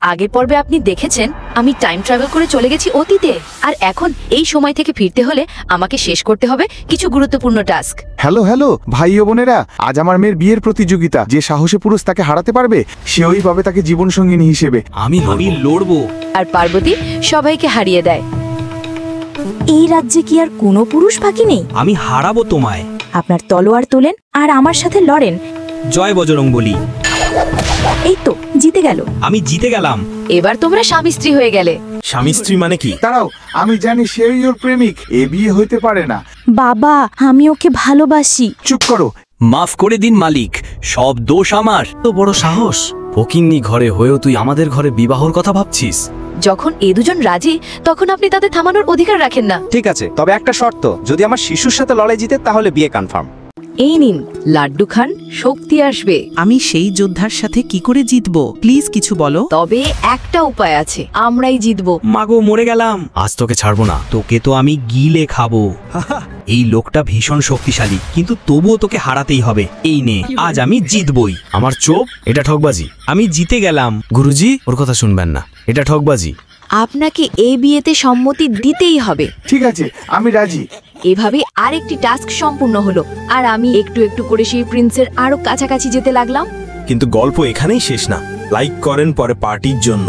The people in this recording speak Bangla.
আগের পর্বে আপনি দেখেছেন আমি টাইম ট্রাভেল করে চলে গেছি অতীতে, আর এখন এই সময় থেকে ফিরতে হলে আমাকে শেষ করতে হবে কিছু গুরুত্বপূর্ণ টাস্ক। হ্যালো ভাই ও বোনেরা, আজ আমার মেয়ের বিয়ের প্রতিযোগিতা। যে সাহসী পুরুষ তাকে হারাতে পারবে সেই পাবে তাকে জীবন সঙ্গিনী হিসেবে। আমি লড়বো। আর পার্বতী সবাইকে হারিয়ে দেয়। এই রাজ্যে কি আর কোনো পুরুষ বাকি নেই? আমি হারাবো তোমায়। আপনার তলোয়ার তোলেন আর আমার সাথে লড়েন। জয় বজরংবলী। এই তো জিতে গেল। আমি জিতে গেলাম। এবার তোমরা স্বামী স্ত্রী হয়ে গেলে। স্বামী স্ত্রী মানে কি? দাঁড়াও, আমি জানি সেই ওর প্রেমিক। এ বিয়ে হইতে পারে না। বাবা, আমি ওকে ভালোবাসি। চুপ করো। মাফ করে দিন মালিক, সব দোষ আমার। তো বড় সাহস, ফকিন্নি ঘরে হয়েও তুই আমাদের ঘরে বিবাহর কথা ভাবছিস? যখন এ দুজন রাজি তখন আপনি তাদের থামানোর অধিকার রাখেন না। ঠিক আছে, তবে একটা শর্ত, যদি আমার শিশুর সাথে লড়াই জিতে তাহলে বিয়ে কনফার্ম। এই নিন লাড্ডু খান, শক্তি আসবে। আমি সেই যোদ্ধার সাথে কি করে জিতবো? প্লিজ কিছু বলো। তবে একটা উপায় আছে, আমরাই জিতবো। মাগো, মরে গেলাম। আজ তোকে ছাড়বো না, তোকে তো আমি গিলে খাবো। এই লোকটা ভীষণ শক্তিশালী, কিন্তু তবুও তোকে হারাতেই হবে। এই নে, আজ আমি জিতবই। আমার চোখ, এটা ঠকবাজি। আমি জিতে গেলাম। গুরুজি, ওর কথা শুনবেন না, এটা ঠকবাজি। আপনাকে এই বিয়েতে সম্মতি দিতেই হবে। ঠিক আছে, আমি রাজি। এভাবে আরেকটি টাস্ক সম্পূর্ণ হলো, আর আমি একটু একটু করে সেই প্রিন্সের আরো কাছাকাছি যেতে লাগলাম। কিন্তু গল্প এখানেই শেষ না। লাইক করেন পরে পার্টির জন্য।